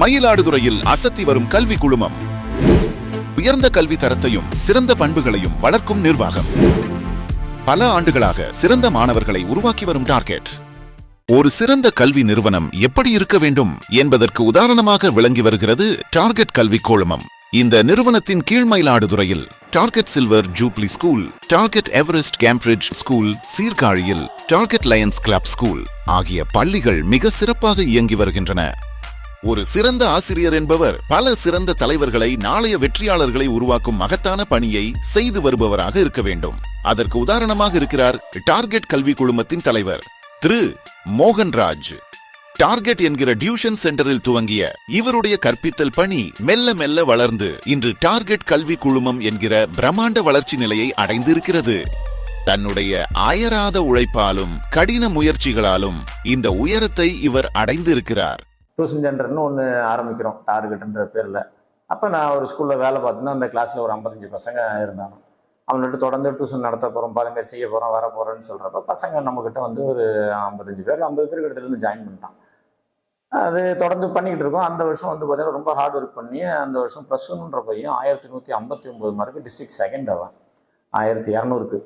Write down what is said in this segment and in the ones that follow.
மயிலாடுதுறையில் அசத்தி வரும் கல்வி குழுமம். உயர்ந்த கல்வி தரத்தையும் சிறந்த பண்புகளையும் வளர்க்கும் நிர்வாகம். பல ஆண்டுகளாக சிறந்த மாணவர்களை உருவாக்கி வரும் டார்கெட். ஒரு சிறந்த கல்வி நிறுவனம் எப்படி இருக்க வேண்டும் என்பதற்கு உதாரணமாக விளங்கி வருகிறது டார்கெட் கல்வி குழுமம். இந்த நிறுவனத்தின் கீழ் மயிலாடுதுறையில் target silver jubilee school, target Everest Cambridge school, சீர்காழியில் டார்கெட் லயன்ஸ் கிளப் ஸ்கூல் ஆகிய பள்ளிகள் மிக சிறப்பாக இயங்கி வருகின்றன. ஒரு சிறந்த ஆசிரியர் என்பவர் பல சிறந்த தலைவர்களை, நாளைய வெற்றியாளர்களை உருவாக்கும் மகத்தான பணியை செய்து வருபவராக இருக்க வேண்டும். அதற்கு உதாரணமாக இருக்கிறார் டார்கெட் கல்வி குழுமத்தின் தலைவர் திரு மோகன்ராஜ். டார்கெட் என்கிற டியூஷன் சென்டரில் துவங்கிய இவருடைய கற்பித்தல் பணி மெல்ல மெல்ல வளர்ந்து இன்று டார்கெட் கல்வி குழுமம் என்கிற பிரம்மாண்ட வளர்ச்சி நிலையை அடைந்திருக்கிறது. தன்னுடைய அயராத உழைப்பாலும் கடின முயற்சிகளாலும் இந்த உயரத்தை இவர் அடைந்திருக்கிறார். டியூஷன் சென்டர்னு ஒன்று ஆரம்பிக்கிறோம் டார்கெட்ன்ற பேரில். அப்போ நான் ஒரு ஸ்கூலில் வேலை பார்த்தோன்னா அந்த கிளாஸில் ஒரு 55 பசங்க இருந்தாங்க. அவங்கள்ட்ட தொடர்ந்து டியூஷன் நடத்த போகிறோம், பாருங்க செய்ய போகிறோம், வர போகிறோன்னு சொல்கிறப்ப பசங்க நம்மக்கிட்ட வந்து ஒரு 55 பேர் 50 பேருக்கு இடத்துலேருந்து ஜாயின் பண்ணிட்டான். அது தொடர்ந்து பண்ணிக்கிட்டு இருக்கோம். அந்த வருஷம் வந்து பார்த்தீங்கன்னா ரொம்ப ஹார்ட் ஒர்க் பண்ணி அந்த வருஷம் +1ன்ற பையன் 1159 மார்க்கு டிஸ்ட்ரிக்ட் செகண்ட் அவன் 1200க்கு.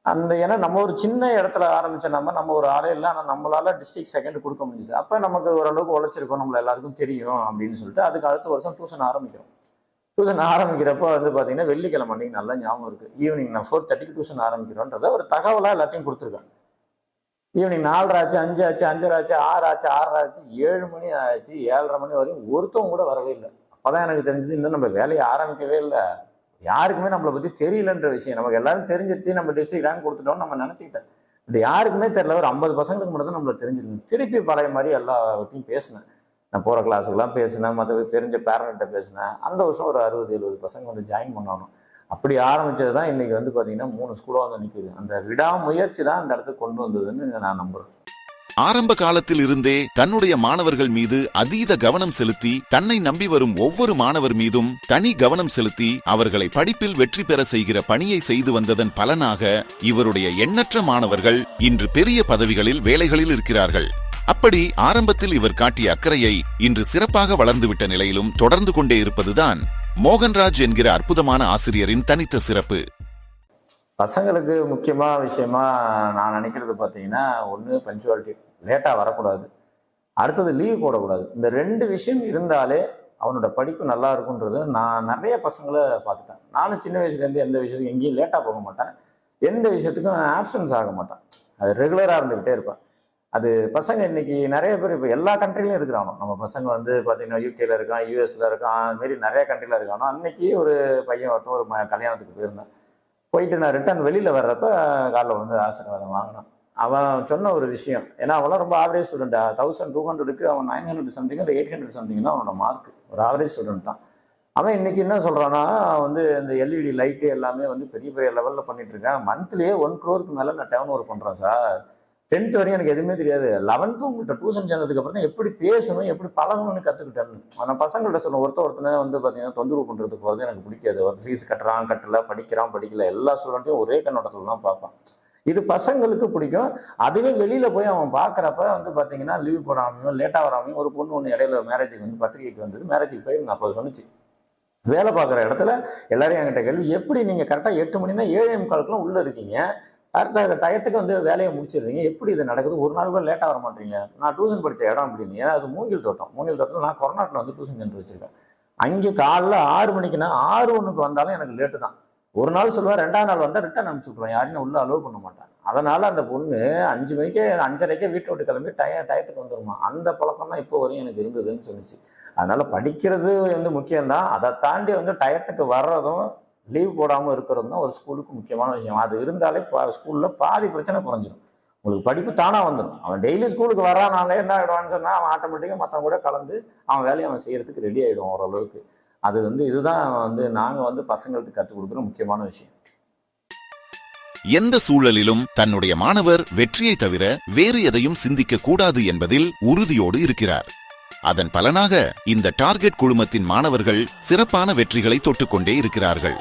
அந்த ஏன்னா நம்ம ஒரு சின்ன இடத்துல ஆரம்பிச்ச நம்ம ஒரு ஆளே இல்லை, ஆனால் நம்மளால டிஸ்ட்ரிக்ட் செகண்ட் கொடுக்க முடியுது. அப்போ நமக்கு ஓரளவுக்கு உழைச்சிருக்கோம், நம்மள எல்லாருக்கும் தெரியும் அப்படின்னு சொல்லிட்டு அதுக்கு அடுத்த வருஷம் டியூஷன் ஆரம்பிக்கிறோம். டியூஷன் ஆரம்பிக்கிறப்போ வந்து பார்த்தீங்கன்னா வெள்ளிக்கிழமை அன்னைக்கு நல்லா ஞாபகம் இருக்குது. ஈவினிங் நான் 4:30க்கு டியூஷன் ஆரம்பிக்கிறோன்றத ஒரு தகவலாக எல்லாத்தையும் கொடுத்துருக்கேன். ஈவினிங் 4 ஆச்சு, 5 ஆச்சு, 5:30 ஆச்சு, 6 ஆச்சு, 6:30 ஆச்சு, 7 மணி ஆச்சு, 7:30 மணி வரையும் ஒருத்தவங்க கூட வரவே இல்லை. அப்போதான் எனக்கு தெரிஞ்சது இன்னும் நம்ம வேலையை ஆரம்பிக்கவே இல்லை, யாருக்குமே நம்மளை பற்றி தெரியலன்ற விஷயம். நமக்கு எல்லாரும் தெரிஞ்சிருச்சு, நம்ம டிஸ்ட்ரிக்ட் ரேங்க் கொடுத்துட்டோம்னு நம்ம நினச்சிக்கிட்டேன். இது யாருக்குமே தெரியல. ஒரு 50 பசங்களுக்கு மட்டும் தான் நம்மளை தெரிஞ்சிருக்கு. திருப்பி பழைய மாதிரி எல்லாத்தையும் பேசினேன். நான் போகிற கிளாஸுக்கெல்லாம் பேசினேன், மற்ற தெரிஞ்ச பேரண்ட்ட பேசினேன். அந்த வருஷம் ஒரு 60-70 பசங்க வந்து ஜாயின் பண்ணணும். அப்படி ஆரம்பிச்சது தான் இன்னைக்கு வந்து பார்த்தீங்கன்னா 3 ஸ்கூலாக வந்து நிற்குது. அந்த விடாமுயற்சி தான் இந்த இடத்துக்கு கொண்டு வந்ததுன்னு நான் நம்புறேன். ஆரம்ப காலத்தில் இருந்தே தன்னுடைய மாணவர்கள் மீது அதீத கவனம் செலுத்தி, தன்னை நம்பி வரும் ஒவ்வொரு மாணவர் மீதும் தனி கவனம் செலுத்தி அவர்களை படிப்பில் வெற்றி பெற செய்கிற பணியை செய்து வந்ததன் பலனாக இவருடைய எண்ணற்ற மாணவர்கள் இன்று பெரிய பதவிகளில் வேலைகளில் இருக்கிறார்கள். அப்படி ஆரம்பத்தில் இவர் காட்டிய அக்கறையை இன்று சிறப்பாக வளர்ந்துவிட்ட நிலையிலும் தொடர்ந்து கொண்டே இருப்பதுதான் மோகன்ராஜ் என்கிற அற்புதமான ஆசிரியரின் தனித்த சிறப்பு. பசங்களுக்கு முக்கியமான விஷயமா நான் நினைக்கிறது பார்த்தீங்கன்னா, ஒன்று பஞ்சுவாலிட்டி, லேட்டாக வரக்கூடாது. அடுத்தது லீவ் போடக்கூடாது. இந்த 2 விஷயம் இருந்தாலே அவனோட படிப்பு நல்லா இருக்குன்றது நான் நிறைய பசங்களை பார்த்துட்டேன். நானும் சின்ன வயசுலேருந்து எந்த விஷயத்துக்கும் எங்கேயும் லேட்டாக போக மாட்டேன், எந்த விஷயத்துக்கும் ஆப்சன்ஸ் ஆக மாட்டேன். அது ரெகுலராக இருந்துக்கிட்டே இருப்பேன். அது பசங்க இன்னைக்கு நிறைய பேர் இப்போ எல்லா கண்ட்ரிலையும் இருக்கிறானோ. நம்ம பசங்க வந்து பார்த்தீங்கன்னா யூகேல இருக்கான், யூஎஸ்ல இருக்கான், அதுமாரி நிறைய கண்ட்ரியில் இருக்கானோ. அன்னைக்கு ஒரு பையன் ஒருத்தன் ஒரு கல்யாணத்துக்கு போயிருந்தேன். போயிட்டு நான் ரிட்டர்ன் வெளியில் வர்றப்ப காலில் வந்து ஆசீர்வாதம் வாங்கினான். அவன் சொன்ன ஒரு விஷயம், ஏன்னா அவெல்லாம் ரொம்ப ஆவரேஜ் ஸ்டூடெண்ட். 1200க்கு அவன் 900 சம்திங் இல்லை 800 சம்திங் தான் அவனோட மார்க். ஒரு ஆவரேஜ் ஸ்டூடெண்ட் தான் அவன். இன்னைக்கு என்ன சொல்கிறான்னா, வந்து இந்த எல்இடி லைட்டு எல்லாமே வந்து பெரிய பெரிய லெவலில் பண்ணிட்டு இருக்கேன். மந்த்லியே 1 crore மேலே நான் டேர்ன் ஓவர் பண்ணுறேன் சார். 10th வரையும் எனக்கு எதுவுமே தெரியாது. 11th உங்கள்கிட்ட டியூஷன் சேர்ந்ததுக்கு அப்புறம் தான் எப்படி பேசணும், எப்படி பழகணும்னு கற்றுக்கிட்டேன். ஆனால் பசங்கள்கிட்ட சொல்ல ஒருத்தனை வந்து பார்த்தீங்கன்னா தொந்தரவு பண்ணுறதுக்கு போகிறது எனக்கு பிடிக்காது. ஒரு ஃபீஸ் கட்டுறான், கட்டலை, படிக்கிறான், படிக்கல, எல்லா ஸ்டூடெண்ட்டையும் ஒரே கண்ணோட்டத்தில் தான் பார்ப்பான். இது பசங்களுக்கு பிடிக்கும். அதுவே வெளியில் போய் அவன் பார்க்குறப்ப வந்து பார்த்தீங்கன்னா லீவ் போடாமையும் லேட்டாக வராமையும் ஒரு பொண்ணு ஒன்று இடையில மேரேஜுக்கு வந்து பத்திரிகைக்கு வந்தது. மேரேஜுக்கு போய் அப்போ சொன்னிச்சு, வேலை பார்க்குற இடத்துல எல்லாரையும் என்கிட்ட கேள்வி, எப்படி நீங்கள் கரெக்டாக 8 மணினா 7:45 உள்ளே இருக்கீங்க, அடுத்த டயத்துக்கு வந்து வேலையை முடிச்சிடுறீங்க, எப்படி இது நடக்குது, ஒரு நாள் கூட லேட்டாக வர மாட்டீங்க? நான் டியூஷன் படித்த இடம் அப்படின்னு. ஏன்னா அது மூங்கில் தோட்டத்தில் நான் கொரோனாட்டில் வந்து டியூஷன் சென்டர் வச்சிருக்கேன். அங்கே காலைல 6 மணிக்குன்னா 6:01 வந்தாலும் எனக்கு லேட்டு தான். ஒரு நாள் சொல்லுவேன், 2ஆவது நாள் வந்தால் ரிட்டர்ன் அனுப்பிச்சு விட்ருவேன், யாரையும் உள்ள அலோவ் பண்ண மாட்டேன். அதனால அந்த பொண்ணு 5 மணிக்கே 5:30க்கே வீட்டை விட்டு கிளம்பி டயத்துக்கு வந்துருமா. அந்த பழக்கம் தான் இப்போ வரையும் எனக்கு இருந்ததுன்னு சொல்லிச்சு. அதனால படிக்கிறது வந்து முக்கியம்தான். அதை தாண்டி வந்து டயத்துக்கு வர்றதும் லீவ் போடாமல் இருக்கிறது தான் ஒரு ஸ்கூலுக்கு முக்கியமான விஷயம். அது இருந்தாலே ஸ்கூலில் பாதி பிரச்சனை குறைஞ்சிடும். உங்களுக்கு படிப்பு தானாக வந்துடும். அவன் டெய்லி ஸ்கூலுக்கு வரானாலே என்ன ஆகிடுவான்னு சொன்னால் அவன் ஆட்டோமேட்டிக்காக மற்றவங்க கூட கலந்து அவன் வேலையை அவன் செய்கிறதுக்கு ரெடி ஆகிடுவான் ஓரளவுக்கு. அது வந்து இதுதான் வந்து நாங்கள் வந்து பசங்களுக்கு கற்றுக் கொடுக்குற முக்கியமான விஷயம். எந்த சூழலிலும் தன்னுடைய மாணவர் வெற்றியை தவிர வேறு எதையும் சிந்திக்க கூடாது என்பதில் உறுதியோடு இருக்கிறார். அதன் பலனாக இந்த டார்கெட் குழுமத்தின் மாணவர்கள் சிறப்பான வெற்றிகளை தொட்டுக்கொண்டே இருக்கிறார்கள்.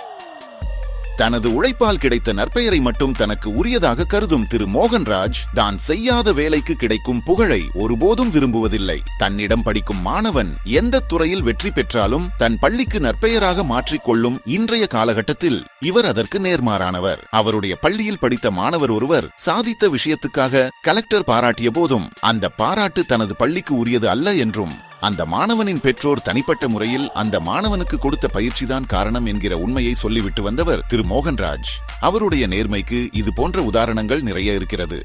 தனது உழைப்பால் கிடைத்த நற்பெயரை மட்டும் தனக்கு உரியதாக கருதும் திரு மோகன்ராஜ் தான் செய்யாத வேலைக்கு கிடைக்கும் புகழை ஒருபோதும் விரும்புவதில்லை. தன்னிடம் படிக்கும் மாணவன் எந்த துறையில் வெற்றி பெற்றாலும் தன் பள்ளிக்கு நற்பெயராக மாற்றிக்கொள்ளும் இன்றைய காலகட்டத்தில் இவர் அதற்கு நேர்மாறானவர். அவருடைய பள்ளியில் படித்த மாணவர் ஒருவர் சாதித்த விஷயத்துக்காக கலெக்டர் பாராட்டிய போதும் அந்த பாராட்டு தனது பள்ளிக்கு உரியது அல்ல என்றும், அந்த மாணவனின் பெற்றோர் தனிப்பட்ட முறையில் அந்த மாணவனுக்கு கொடுத்த பயிற்சிதான் காரணம் என்கிற உண்மையை சொல்லிவிட்டு வந்தவர் திரு மோகன்ராஜ். அவருடைய நேர்மைக்கு இது போன்ற உதாரணங்கள் நிறைய இருக்கிறது.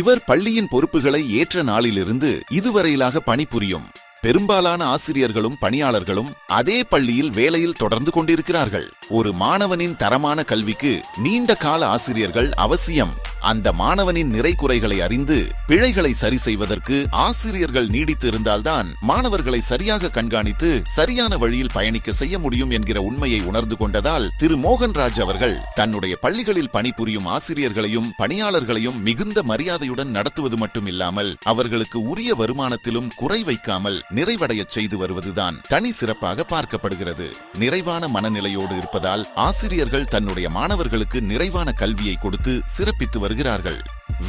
இவர் பள்ளியின் பொறுப்புகளை ஏற்ற நாளிலிருந்து இதுவரையிலாக பணிபுரியும் பெரும்பாலான ஆசிரியர்களும் பணியாளர்களும் அதே பள்ளியில் வேலையில் தொடர்ந்து கொண்டிருக்கிறார்கள். ஒரு மாணவனின் தரமான கல்விக்கு நீண்ட கால ஆசிரியர்கள் அவசியம். அந்த மாணவனின் நிறை குறைகளை அறிந்து பிழைகளை சரி செய்வதற்கு ஆசிரியர்கள் நீடித்து இருந்தால்தான் மாணவர்களை சரியாக கண்காணித்து சரியான வழியில் பயணிக்க செய்ய முடியும் என்கிற உண்மையை உணர்ந்து கொண்டதால் திரு மோகன்ராஜ் அவர்கள் தன்னுடைய பள்ளிகளில் பணிபுரியும் ஆசிரியர்களையும் பணியாளர்களையும் மிகுந்த மரியாதையுடன் நடத்துவது மட்டுமில்லாமல் அவர்களுக்கு உரிய வருமானத்திலும் குறை வைக்காமல் நிறைவடைய செய்து வருவதுதான் தனி சிறப்பாக பார்க்கப்படுகிறது. நிறைவான மனநிலையோடு இருப்பதால் ஆசிரியர்கள் தன்னுடைய மாணவர்களுக்கு நிறைவான கல்வியை கொடுத்து சிறப்பித்து வருகிறார்கள்.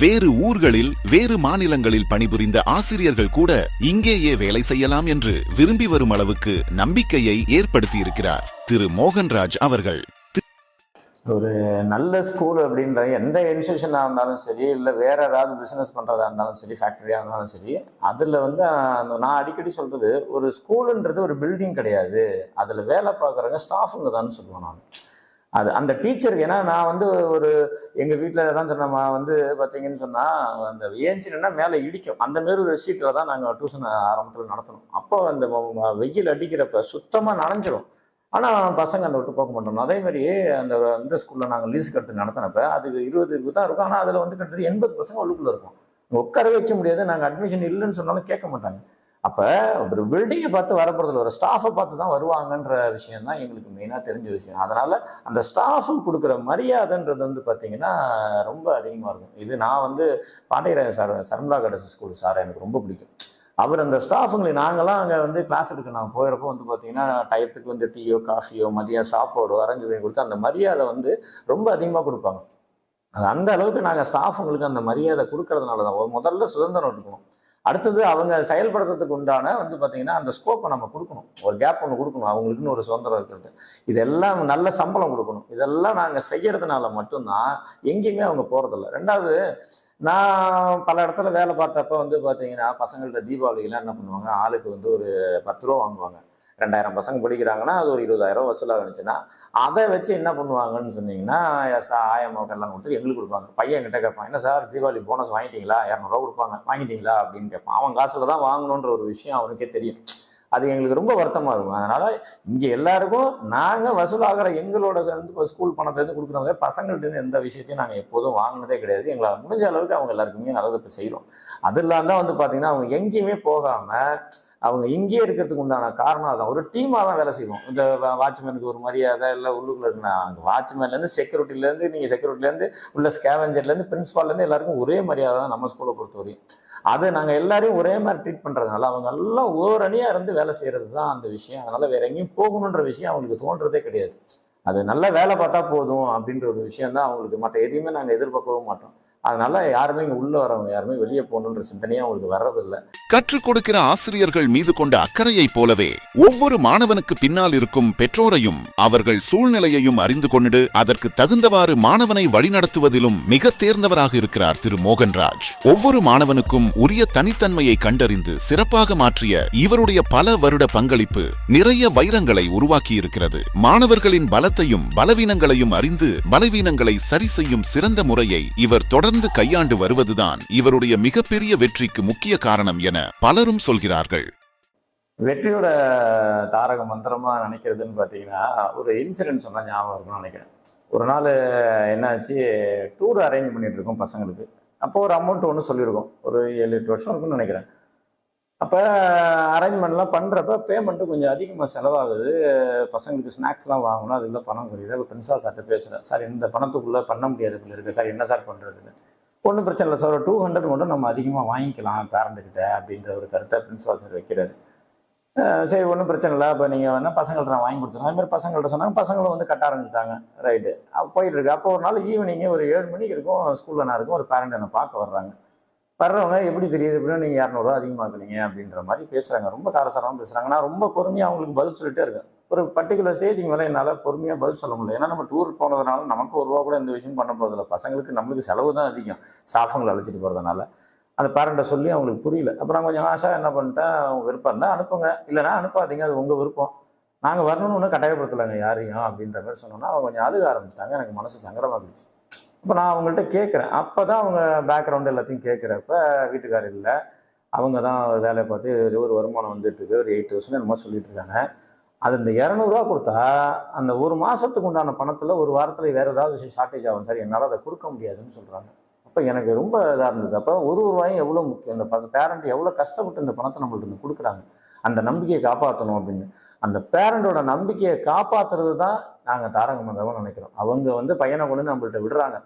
வேறு ஊர்களில் வேறு மாநிலங்களில் பணிபுரிந்த ஆசிரியர்கள் கூட இங்கேயே வேலை செய்யலாம் என்று விரும்பி வரும் அளவுக்கு நம்பிக்கையை ஏற்படுத்தியிருக்கிறார் திரு மோகன்ராஜ் அவர்கள். ஒரு நல்ல ஸ்கூல் அப்படின்ற எந்த இன்ஸ்டியூஷனாக இருந்தாலும் சரி, இல்லை வேற ஏதாவது பிஸ்னஸ் பண்ணுறதா இருந்தாலும் சரி, ஃபேக்டரியாக இருந்தாலும் சரி, அதில் நான் அடிக்கடி சொல்றது, ஒரு ஸ்கூலுன்றது ஒரு பில்டிங் கிடையாது, அதில் வேலை பார்க்குறவங்க ஸ்டாஃபுங்க தான் சொல்லுவேன் நான். அது அந்த டீச்சருக்கு, ஏன்னா நான் ஒரு எங்கள் வீட்டில் தான் சொன்ன பார்த்தீங்கன்னு சொன்னால் அந்த ஏஞ்சினா மேலே இடிக்கும், அந்த மாரி ஒரு ஷீட்டில் தான் நாங்கள் டியூஷன் ஆரம்பத்தில் நடத்தணும். அப்போ அந்த வெயில் அடிக்கிறப்ப சுத்தமாக நனைஞ்சிரும். ஆனால் பசங்க அந்த விட்டு போக மாட்டோம். அதே மாதிரி அந்த ஸ்கூலில் நாங்கள் லீஸுக்கு எடுத்து நடத்தினப்ப அது 20 தான் இருக்கும். ஆனால் அதில் கிட்டத்தட்ட 80 பசங்க உள்ளுக்குள்ளே இருக்கும். உட்கார வைக்க முடியாது. நாங்கள் அட்மிஷன் இல்லைன்னு சொன்னாலும் கேட்க மாட்டாங்க. அப்போ ஒரு பில்டிங்கை பார்த்து வரப்போறதில்ல, ஒரு ஸ்டாஃபை பார்த்து தான் வருவாங்கன்ற விஷயம் தான் எங்களுக்கு மெயினாக தெரிஞ்ச விஷயம். அதனால அந்த ஸ்டாஃபுக்கு கொடுக்குற மரியாதைன்றது பார்த்தீங்கன்னா ரொம்ப அதிகமாக இருக்கும். இது நான் பாண்டியராஜன் சார், சர்மலா கடசி ஸ்கூல் சார் எனக்கு ரொம்ப பிடிக்கும். அவர் அந்த ஸ்டாஃபுங்களை நாங்களாம் அங்கே கிளாஸ் எடுக்க நான் போயிறப்போ பார்த்தீங்கன்னா டயத்துக்கு டீயோ காஃபியோ மதியம் சாப்பாடோ அரேஞ்ச் பண்ணி கொடுத்து அந்த மரியாதை ரொம்ப அதிகமாக கொடுப்பாங்க. அது அந்த அளவுக்கு நாங்கள் ஸ்டாஃபுங்களுக்கு அந்த மரியாதை கொடுக்கறதுனால தான் முதல்ல சுதந்திரம் இருக்கணும். அடுத்தது அவங்க செயல்படுறதுக்கு உண்டான பார்த்தீங்கன்னா அந்த ஸ்கோப்பை நம்ம கொடுக்கணும், ஒரு கேப் ஒன்று கொடுக்கணும், அவங்களுக்குன்னு ஒரு சுதந்திரம் இருக்கிறது. இதெல்லாம் நல்ல சம்பளம் கொடுக்கணும். இதெல்லாம் நாங்கள் செய்யறதுனால மட்டும்தான் எங்கேயுமே அவங்க போகிறதில்ல. ரெண்டாவது, நான் பல இடத்துல வேலை பார்த்தப்ப பார்த்தீங்கன்னா பசங்கள்ட்ட தீபாவளிக்கெல்லாம் என்ன பண்ணுவாங்க, ஆளுக்கு ஒரு 10 ரூபா வாங்குவாங்க. 2000 பசங்க படிக்கிறாங்கன்னா அது ஒரு 20,000 வசூலாக இருந்துச்சுன்னா அதை வச்சு என்ன பண்ணுவாங்கன்னு சொன்னீங்கன்னா, ஆயம்மாவுக்கு எல்லாம் கொடுத்து எங்களுக்கு கொடுப்பாங்க. பையன் என்கிட்ட கேட்பான், என்ன சார் தீபாவளி போனஸ் வாங்கிட்டீங்களா, 200 ரூபா கொடுப்பாங்க, வாங்கிட்டீங்களா அப்படின்னு கேட்பான். அவன் காசுல தான் வாங்கணுன்ற ஒரு விஷயம் அவனுக்கே தெரியும். அது எங்களுக்கு ரொம்ப வருத்தமாக இருக்கும். அதனால இங்கே எல்லாருக்கும் நாங்கள் வசூலாகிற எங்களோட ஸ்கூல் பணத்தை கொடுக்குறவங்க பசங்கள்ட்ட எந்த விஷயத்தையும் நாங்கள் எப்போதும் வாங்கினதே கிடையாது. எங்களால் முடிஞ்ச அளவுக்கு அவங்க எல்லாருக்குமே நல்லது இப்போ செய்கிறோம். அதெல்லாம் தான் பார்த்தீங்கன்னா அவங்க எங்கேயுமே போகாமல் அவங்க இங்கேயே இருக்கிறதுக்கு உண்டான காரணம் அதான். ஒரு டீமாக தான் வேலை செய்வோம். இந்த வாட்ச்மேனுக்கு ஒரு மரியாதை, இல்லை உள்ளுக்குள்ள இருக்குன்னா அங்கே வாட்ச்மேன்லேருந்து செக்யூரிட்டிலேருந்து, நீங்கள் செக்யூரிட்டிலேருந்து உள்ள ஸ்கேவெஞ்சர்லேருந்து பிரின்ஸ்பால்லேருந்து எல்லாருக்கும் ஒரே மரியாதை தான் நம்ம ஸ்கூலை பொறுத்தவரையும். அது நாங்கள் எல்லாரையும் ஒரே மாதிரி ட்ரீட் பண்ணுறதுனால அவங்க எல்லாம் ஓரணியாக இருந்து வேலை செய்கிறது தான் அந்த விஷயம். அதனால் வேற எங்கேயும் போகணுன்ற விஷயம் அவங்களுக்கு தோன்றதே கிடையாது. அது நல்லா வேலை பார்த்தா போதும் அப்படின்ற ஒரு விஷயம் தான் அவங்களுக்கு. மற்ற எதையுமே நாங்கள் எதிர்பார்க்கவும் மாட்டோம். அதனால யாருமே இங்க உள்ள வரவங்க யாருமே வெளியே போகணுன்ற சிந்தனையே அவங்களுக்கு வர்றதில்லை. கற்றுக் கொடுக்கிற ஆசிரியர்கள் மீது கொண்ட அக்கறையை போலவே ஒவ்வொரு மாணவனுக்கு பின்னால் இருக்கும் பெற்றோரையும் அவர்கள் சூழ்நிலையையும் அறிந்து கொண்டு அதற்கு தகுந்தவாறு மாணவனை வழிநடத்துவதிலும் மிக தேர்ந்தவராக இருக்கிறார் திரு மோகன்ராஜ். ஒவ்வொரு மாணவனுக்கும் உரிய தனித்தன்மையை கண்டறிந்து சிறப்பாக மாற்றிய இவருடைய பல வருட பங்களிப்பு நிறைய வைரங்களை உருவாக்கி இருக்கிறது. மாணவர்களின் பலத்தையும் பலவீனங்களையும் அறிந்து பலவீனங்களை சரி செய்யும் சிறந்த முறையை இவர் தொடர்ந்து கையாண்டு வருவதுதான் இவருடைய மிகப்பெரிய வெற்றிக்கு முக்கிய காரணம் என பலரும் சொல்கிறார்கள். வெற்றியோட தாரக மந்திரமா நினைக்கிறதுன்னு பாத்தீங்கன்னா, ஒரு இன்சிடென்ட் சொன்னா ஞாபகம் இருக்கும்னு நினைக்கிறேன். ஒரு நாள் என்னாச்சு, டூர் அரேஞ்ச் பண்ணிட்டு இருக்கோம் பசங்களுக்கு. அப்போ ஒரு அமௌண்ட் ஒன்று சொல்லியிருக்கோம், ஒரு 7-8 வருஷம் இருக்குன்னு நினைக்கிறேன். அப்போ அரேஞ்ச்மெண்ட்லாம் பண்ணுறப்ப பேமெண்ட்டு கொஞ்சம் அதிகமாக செலவாகுது. பசங்களுக்கு ஸ்நாக்ஸ்லாம் வாங்கணும், அதுக்குள்ள பணம் குறையுது. பிரின்சிபால் சார்கிட்ட பேசுகிறேன், சார் இந்த பணத்துக்குள்ளே பண்ண முடியாது போல இருக்குது சார், என்ன சார் பண்ணுறதுன்னு. ஒன்றும் பிரச்சனை இல்லை சார், 200 மட்டும் நம்ம அதிகமாக வாங்கிக்கலாம் பேரண்ட்டுக்கிட்ட அப்படின்ற ஒரு கருத்தை பிரின்சிபால் சார் வைக்கிறாரு. சரி ஒன்றும் பிரச்சனை இல்லை, அப்போ நீங்கள் வேணால் பசங்கள்ட்ட நான் வாங்கி கொடுத்துருங்க. அது மாதிரி பசங்கள்ட்ட சொன்னாங்க, பசங்களும் வந்து கட்ட ஆரம்பிச்சிட்டாங்க. ரைட்டு, போயிட்டு இருக்கு. அப்போ ஒரு நாள் ஈவினிங்கு ஒரு 7 மணிக்கு இருக்கும், ஸ்கூலில் நான் இருக்கும், ஒரு பேரண்ட் என்னை பார்க்க வர்றாங்க. வர்றவங்க எப்படி தெரியுது அப்படின்னா, நீங்கள் 200 அதிகமாக்குனீங்க அப்படின்ற மாதிரி பேசுகிறாங்க. ரொம்ப காரசாரமாக பேசுகிறாங்க. நான் ரொம்ப பொறுமையாக அவங்களுக்கு பதில் சொல்லிட்டே இருக்கேன். ஒரு பர்டிகுலர் ஸ்டேஜுக்கு மேலே என்னால் பொறுமையாக பதில் சொல்ல முடியல. ஏன்னா நம்ம டூர் போனதுனால நமக்கு ₹1 கூட இந்த விஷயம் பண்ண போகிறதில்ல. பசங்களுக்கு நம்மளுக்கு செலவு தான் அதிகம், ஸ்டாஃபுங்களை அழைச்சிட்டு போகிறதுனால. அந்த பேரண்ட்டை சொல்லி அவங்களுக்கு புரியல. அப்புறம் நான் கொஞ்சம் ஆஷா என்ன பண்ணிட்டேன், அவங்க விருப்பம் இருந்தால் அனுப்புங்க, இல்லைனா அனுப்பாதீங்க, அது உங்கள் விருப்பம், நாங்கள் வரணும்னு ஒன்றும் கட்டாயப்படுத்தலைங்க யாரையும் அப்படின்ற மாதிரி சொன்னோன்னா அவங்க கொஞ்சம் அழுக ஆரம்பிச்சிட்டாங்க. எனக்கு மனசு சங்கடமாகிடுச்சு. அப்போ நான் அவங்கள்ட்ட கேட்குறேன். அப்போ தான் அவங்க பேக்ரவுண்டு எல்லாத்தையும் கேட்குறப்ப வீட்டுக்காரர் இல்லை, அவங்க தான் வேலையை பார்த்து ஒரு வருமானம் வந்துட்டுருக்கு, ஒரு 8 வருஷம் என்னமோ சொல்லிட்டு இருக்காங்க. அது இந்த ₹200 கொடுத்தா அந்த ஒரு மாதத்துக்கு உண்டான பணத்தில் ஒரு வாரத்தில் வேறு ஏதாவது விஷயம் ஷார்ட்டேஜ் ஆகும் சார், என்னால் அதை கொடுக்க முடியாதுன்னு சொல்கிறாங்க. அப்போ எனக்கு ரொம்ப இதாக இருந்தது. அப்போ ஒரு ரூபாயும் எவ்வளோ முக்கியம், இந்த பேரண்ட் எவ்வளோ கஷ்டப்பட்டு இந்த பணத்தை நம்மள்ட்ட கொடுக்குறாங்க, அந்த நம்பிக்கையை காப்பாற்றணும் அப்படின்னு. அந்த பேரண்டோட நம்பிக்கையை காப்பாற்றுறது தான் நாங்கள் தாரக மந்திரமாக நினைக்கிறோம். அவங்க வந்து பையனை கொண்டு வந்து நம்மள்ட்ட விடுறாங்க,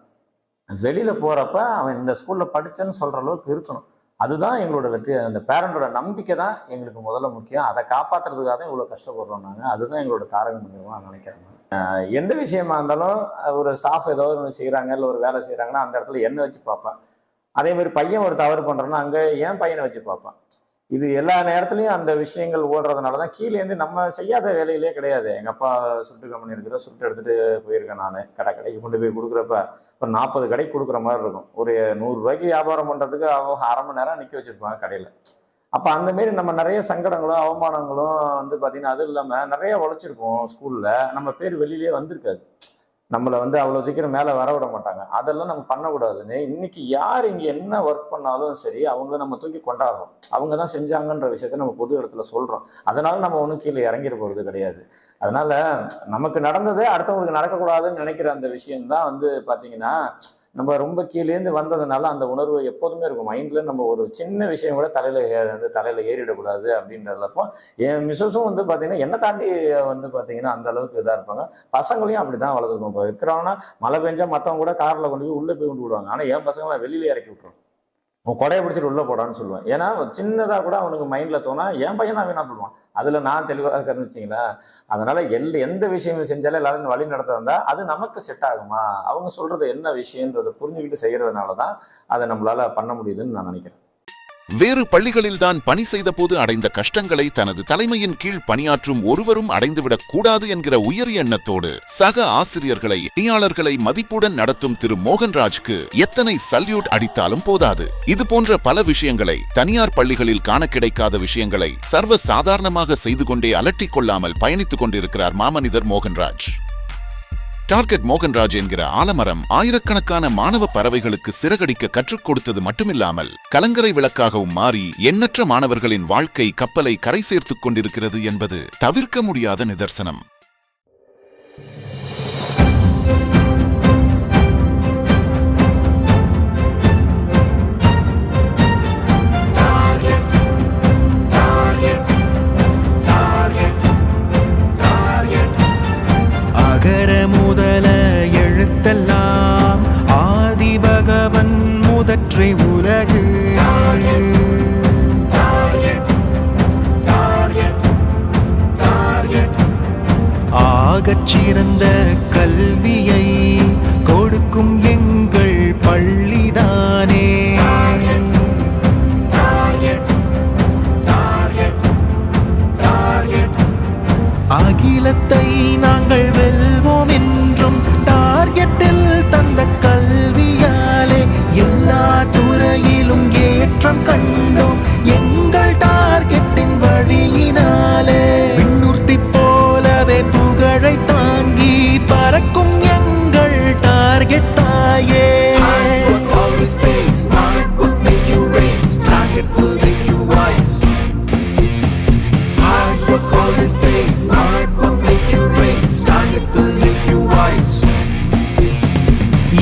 வெளியில் போகிறப்ப அவன் இந்த ஸ்கூலில் படித்தேன்னு சொல்கிற அளவுக்கு இருக்கணும். அதுதான் எங்களோட வெற்றி. அந்த பேரண்டோட நம்பிக்கை தான் எங்களுக்கு முதல்ல முக்கியம். அதை காப்பாற்றுறதுக்காக தான் இவ்வளோ கஷ்டப்படுறோம் நாங்கள். அதுதான் எங்களோட தாரக மந்திரமாக நான் நினைக்கிறேன். எந்த விஷயமா இருந்தாலும் ஒரு ஸ்டாஃப் ஏதோ ஒன்று செய்கிறாங்க, இல்லை ஒரு வேலை செய்கிறாங்கன்னா அந்த இடத்துல என்ன வச்சு பார்ப்பேன். அதே மாதிரி பையன் ஒரு தவறு பண்ணுறோன்னா அங்கே ஏன் பையனை வச்சு பார்ப்பேன். இது எல்லா நேரத்துலையும் அந்த விஷயங்கள் ஓடுறதுனால தான் கீழேருந்து நம்ம செய்யாத வேலையிலே கிடையாது. எங்கள் அப்பா சுட்டு கம்பெனி இருக்கிற சுட்டு எடுத்துகிட்டு போயிருக்கேன். நான் கடைக்கு கொண்டு போய் கொடுக்குறப்ப ஒரு 40 கடைக்கு கொடுக்குற மாதிரி இருக்கும். ஒரு ₹100 வியாபாரம் பண்ணுறதுக்கு அவங்க அரை மணி நேரம் நிற்க வச்சுருப்பாங்க கடையில். அப்போ அந்தமாரி நம்ம நிறைய சங்கடங்களும் அவமானங்களும் வந்து பார்த்திங்கன்னா, அது இல்லாமல் நிறைய உழைச்சிருக்கோம். ஸ்கூலில் நம்ம பேர் வெளியிலே வந்திருக்காது. நம்மளை வந்து அவ்வளோ சீக்கிரம் மேலே வர விட மாட்டாங்க. அதெல்லாம் நம்ம பண்ணக்கூடாதுன்னு இன்னைக்கு யார் இங்கே என்ன ஒர்க் பண்ணாலும் சரி, அவங்கள நம்ம தூக்கி கொண்டாடுறோம். அவங்க தான் செஞ்சாங்கன்ற விஷயத்த நம்ம பொது இடத்துல சொல்கிறோம். அதனால நம்ம ஒன்றும் கீழே இறங்கிட போகிறது கிடையாது. அதனால நமக்கு நடந்ததே அடுத்தவங்களுக்கு நடக்கக்கூடாதுன்னு நினைக்கிற அந்த விஷயம்தான் வந்து பார்த்தீங்கன்னா, நம்ம ரொம்ப கீழேந்து வந்ததுனால அந்த உணர்வு எப்போதுமே இருக்கும் மைண்ட்ல. நம்ம ஒரு சின்ன விஷயம் கூட தலையில ஏறிடக்கூடாது அப்படின்றதுலப்போ என் மிஸ்ஸஸும் வந்து பார்த்தீங்கன்னா என்னை தாண்டி வந்து பார்த்தீங்கன்னா அந்த அளவுக்கு இதாக இருப்பாங்க. பசங்களையும் அப்படிதான் வளர்த்துருக்கோம். இப்போ இருக்கிறவங்கன்னா மழை பெஞ்சா மற்றவங்க கூட காரில் கொண்டு போய் உள்ளே போய் கொண்டு விடுவாங்க. ஆனால் என் பசங்களை வெளியில இறக்கி விட்டுரும். உன் கொடையை பிடிச்சிட்டு உள்ள போடான்னு சொல்லுவேன். ஏன்னா சின்னதாக கூட அவனுக்கு மைண்ட்ல தோணா என் பையன் தான் வீணா போடுவான். அதுல நான் தெளிவாக இருக்கிறேன்னு வச்சிங்களா. அதனால எந்த விஷயம் செஞ்சாலும் எல்லாரும் வழி நடத்த வந்தா அது நமக்கு செட் ஆகுமா, அவங்க சொல்றது என்ன விஷயன்றதை புரிஞ்சுக்கிட்டு செய்யறதுனாலதான் அதை நம்மளால பண்ண முடியுதுன்னு நான் நினைக்கிறேன். வேறு பள்ளிகளில்தான் பணி செய்த போது அடைந்த கஷ்டங்களை தனது தலைமையின் கீழ் பணியாற்றும் ஒருவரும் அடைந்துவிடக் கூடாது என்கிற உயர் எண்ணத்தோடு சக ஆசிரியர்களை பணியாளர்களை மதிப்புடன் நடத்தும் திரு மோகன்ராஜ்க்கு எத்தனை சல்யூட் அடித்தாலும் போதாது. இது போன்ற பல விஷயங்களை, தனியார் பள்ளிகளில் காண கிடைக்காத விஷயங்களை சர்வ சாதாரணமாக செய்து கொண்டே அலட்டிக் கொள்ளாமல் பயணித்துக் கொண்டிருக்கிறார் மாமனிதர் மோகன்ராஜ். டார்கெட் மோகன்ராஜ் என்கிற ஆலமரம் ஆயிரக்கணக்கான மாணவ பறவைகளுக்கு சிறகடிக்க கற்றுக் கொடுத்தது மட்டுமில்லாமல் கலங்கரை விளக்காகவும் மாறி எண்ணற்ற மாணவர்களின் வாழ்க்கை கப்பலை கரை சேர்த்துக் கொண்டிருக்கிறது என்பது தவிர்க்க முடியாத நிதர்சனம். முதல எழுத்தெல்லாம் ஆதி பகவன் முதற்றே உலகு. ஆகச் சிறந்த கல்வியை கொடுக்கும் எங்கள் பள்ளிதானே. அகிலத்தை நாங்கள் வெல்வோம் என்றும் டார்கெட்டில் தந்த கல்வியாலே எல்லா துறையிலும் ஏற்றம் கண்டோம் எங்கள் டார்கெட்டின் வழியினாலே. விண்ணூர்த்தி போலவே புகழை தாங்கி பறக்கும் எங்கள் டார்கெட் தாயே.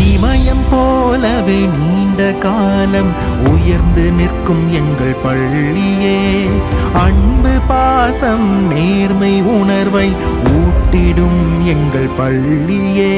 இமயம் போலவே நீண்ட காலம் உயர்ந்து நிற்கும் எங்கள் பள்ளியே. அன்பு பாசம் நேர்மை உணர்வை ஊட்டிடும் எங்கள் பள்ளியே.